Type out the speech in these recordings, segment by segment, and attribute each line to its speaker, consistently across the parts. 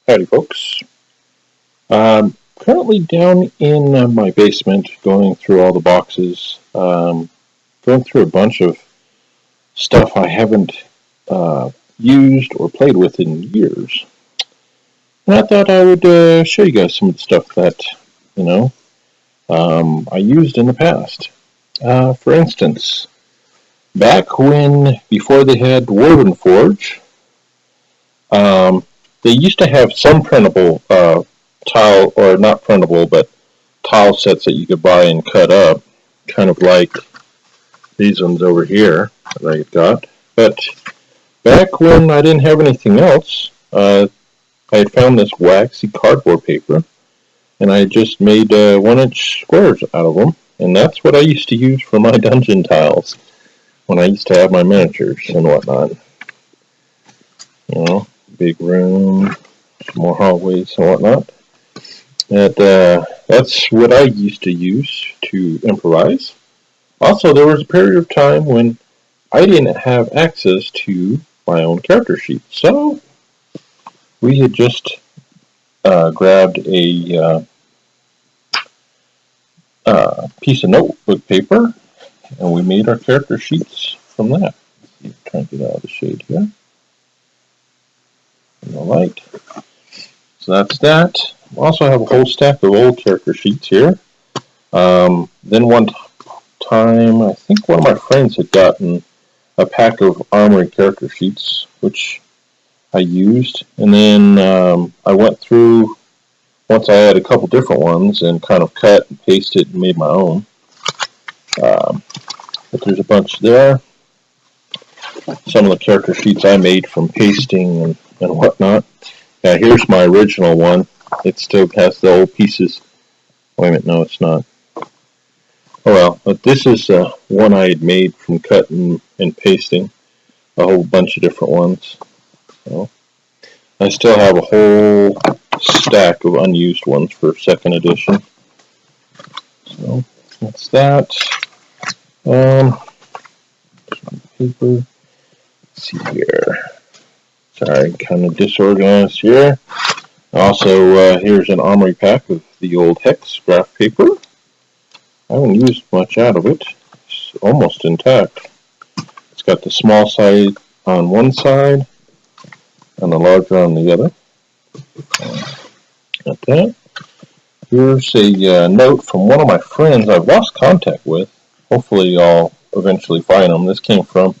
Speaker 1: Howdy, folks. Currently down in my basement, going through all the boxes, going through a bunch of stuff I haven't used or played with in years. And I thought I would show you guys some of the stuff that, you know, I used in the past. For instance, back before they had Dwarven Forge, they used to have some printable tile, or not printable, but tile sets that you could buy and cut up, kind of like these ones over here that I got. But back when I didn't have anything else, I had found this waxy cardboard paper, and I just made 1-inch squares out of them, and that's what I used to use for my dungeon tiles when I used to have my miniatures and whatnot. You know, big room, some more hallways and whatnot. That's what I used to use to improvise. Also, there was a period of time when I didn't have access to my own character sheet, so we had just grabbed a piece of notebook paper, and we made our character sheets from that. Let's see, try and get out of the shade here. And the light. So that's that. Also have a whole stack of old character sheets here. Then one time, I think one of my friends had gotten a pack of Armory character sheets, which I used. And then I went through, once I had a couple different ones, and kind of cut and pasted and made my own. But there's a bunch there. Some of the character sheets I made from pasting and whatnot. Yeah, here's my original one. It still has the old pieces. Wait a minute, no, it's not. Oh well, but this is one I had made from cutting and pasting a whole bunch of different ones. So I still have a whole stack of unused ones for 2nd edition. So that's that. Paper. Let's see here. Sorry, kind of disorganized here. Also, here's an Armory pack of the old Hex graph paper. I haven't used much out of it. It's almost intact. It's got the small side on one side and the larger on the other. Got that. Here's a note from one of my friends I've lost contact with. Hopefully I'll eventually find him. This came from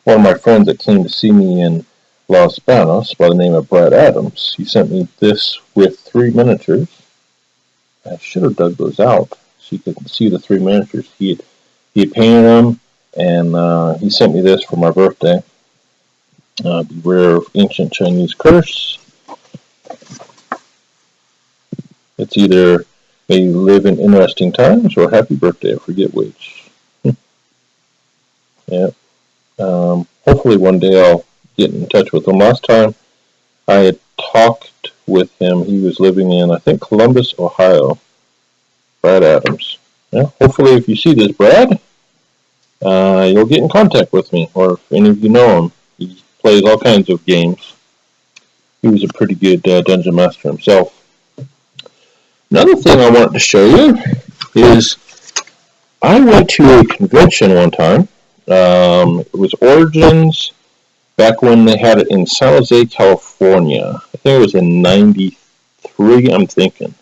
Speaker 1: one of my friends that came to see me in Los Banos by the name of Brad Adams. He sent me this with 3 miniatures. I should have dug those out so you could see the 3 miniatures. He had painted them, and he sent me this for my birthday. Beware of Ancient Chinese Curse. It's either may you live in interesting times or happy birthday, I forget which. Yeah. Hopefully one day I'll get in touch with him. Last time I had talked with him, he was living in, I think, Columbus, Ohio. Brad Adams. Yeah, hopefully if you see this, Brad, you'll get in contact with me, or if any of you know him. He plays all kinds of games. He was a pretty good dungeon master himself. Another thing I wanted to show you is I went to a convention one time. It was Origins, back when they had it in San Jose, California. I think it was in 93, I'm thinking.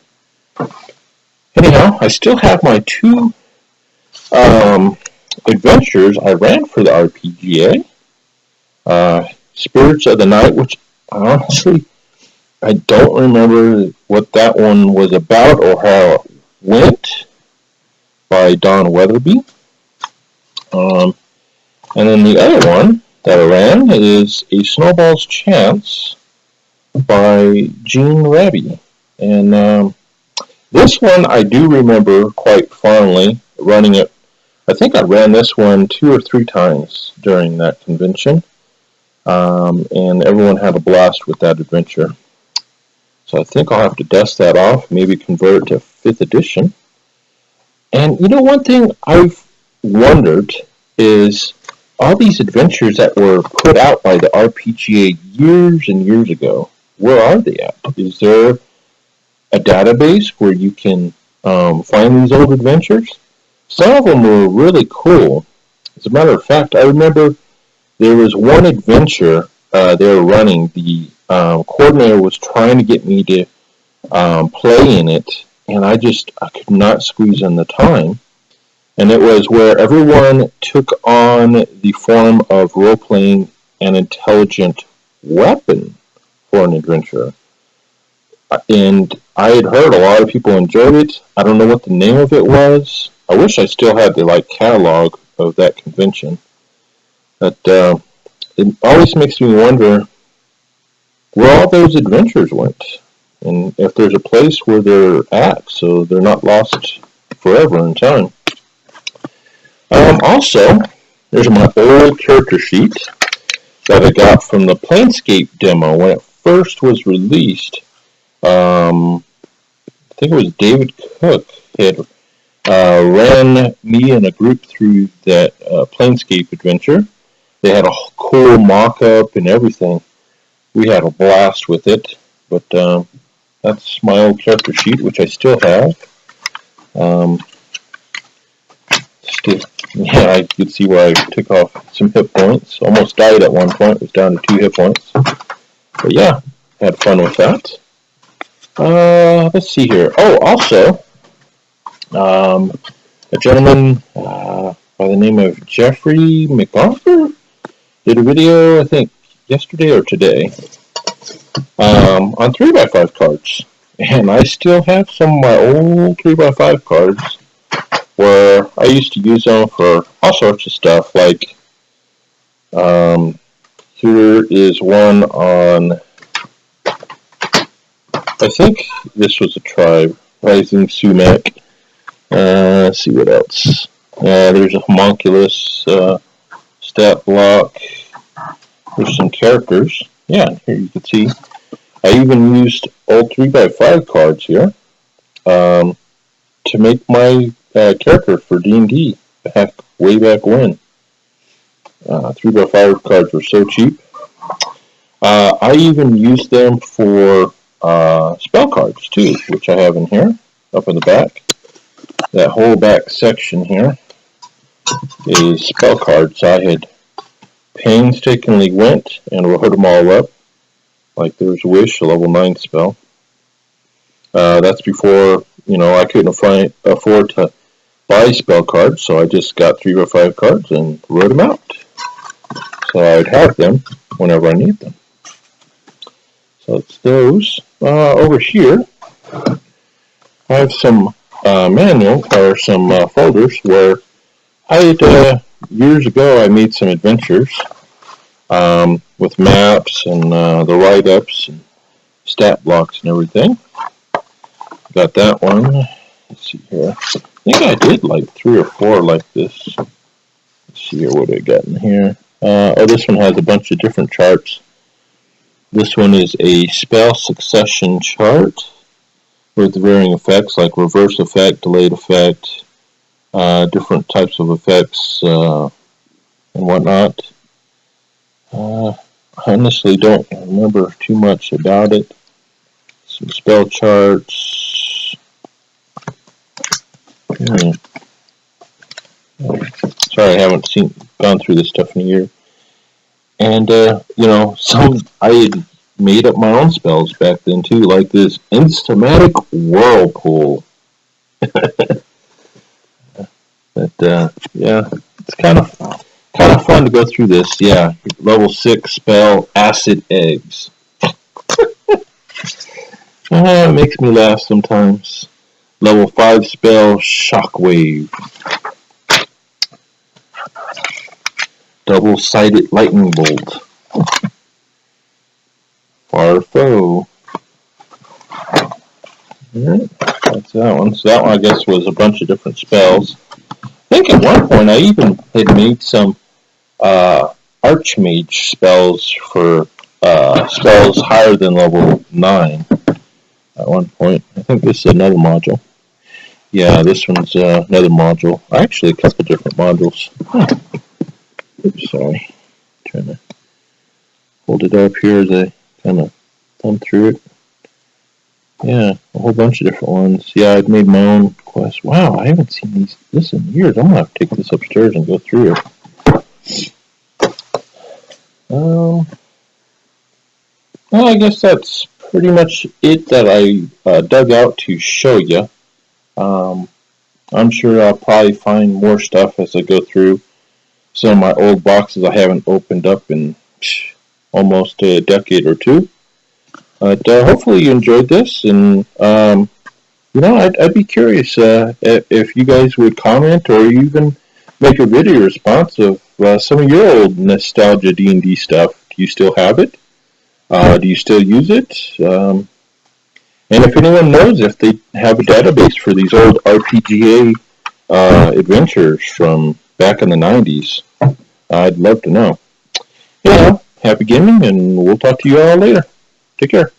Speaker 1: Anyhow, I still have my 2 adventures I ran for the RPGA. Spirits of the Night, which honestly, I don't remember what that one was about or how it went, by Don Weatherby. And then the other one that I ran is A Snowball's Chance by Gene Raby. And this one I do remember quite fondly running it. I think I ran this one 2 or 3 times during that convention. And everyone had a blast with that adventure. So I think I'll have to dust that off, maybe convert it to 5th edition. And you know, one thing I've wondered is all these adventures that were put out by the RPGA years and years ago, where are they at? Is there a database where you can find these old adventures? Some of them were really cool. As a matter of fact, I remember there was one adventure they were running. The coordinator was trying to get me to play in it, and I could not squeeze in the time. And it was where everyone took on the form of role-playing an intelligent weapon for an adventure. And I had heard a lot of people enjoyed it. I don't know what the name of it was. I wish I still had the catalog of that convention. But it always makes me wonder where all those adventures went, and if there's a place where they're at, so they're not lost forever in time. Also, there's my old character sheet that I got from the Planescape demo when it first was released. I think it was David Cook had ran me and a group through that Planescape adventure. They had a cool mock-up and everything. We had a blast with it, but that's my old character sheet, which I still have. Yeah, I could see where I took off some hit points. Almost died at one point. Was down to 2 hit points. But yeah, had fun with that. Let's see here. Oh, also, a gentleman by the name of Jeffrey McArthur did a video, I think, yesterday or today, on 3x5 cards. And I still have some of my old 3x5 cards where I used to use them for all sorts of stuff. Like, here is one on, I think this was a tribe, Rising Sumac. Let's see what else. There's a homunculus, stat block. There's some characters. Yeah, here you can see. I even used old 3x5 cards here to make my character for D&D way back when. 3x5 cards were so cheap. I even used them for spell cards too, which I have in here, up in the back. That whole back section here is spell cards. I had painstakingly went and wrote them all up. Like there's Wish, a level 9 spell. That's before, I couldn't afford to buy spell cards, so I just got 3x5 cards and wrote them out. So I'd have them whenever I need them. So it's those. Over here, I have some manual or some folders where years ago I made some adventures with maps and the write-ups and stat blocks and everything. Got that one. Let's see here. I think I did like 3 or 4 like this. Let's see here what I got in here. This one has a bunch of different charts. This one is a spell succession chart with varying effects like reverse effect, delayed effect, different types of effects and whatnot. I honestly don't remember too much about it. Some spell charts. Sorry, I haven't gone through this stuff in a year. And, I had made up my own spells back then too, like this Instamatic Whirlpool. But, yeah, it's kind of fun to go through this. Yeah, level 6 spell, Acid Eggs. It makes me laugh sometimes. Level 5 spell, Shockwave. Double-sided Lightning Bolt. Farfo. Alright, that's that one. So that one, I guess, was a bunch of different spells. I think at one point I even had made some Archmage spells for spells higher than level 9 at one point. I think this is another module. Yeah, this one's another module. Actually, a couple different modules. Oops, sorry. Trying to hold it up here as I kind of thumb through it. Yeah, a whole bunch of different ones. Yeah, I've made my own quest. Wow, I haven't seen this in years. I'm gonna have to take this upstairs and go through it. Well, I guess that's pretty much it that I dug out to show you. I'm sure I'll probably find more stuff as I go through some of my old boxes I haven't opened up in almost a decade or two. But hopefully you enjoyed this, and I'd be curious if you guys would comment or even make a video response of some of your old nostalgia D&D stuff. Do you still have it? Do you still use it? And if anyone knows if they have a database for these old RPGA adventures from back in the 90s, I'd love to know. Yeah, happy gaming, and we'll talk to you all later. Take care.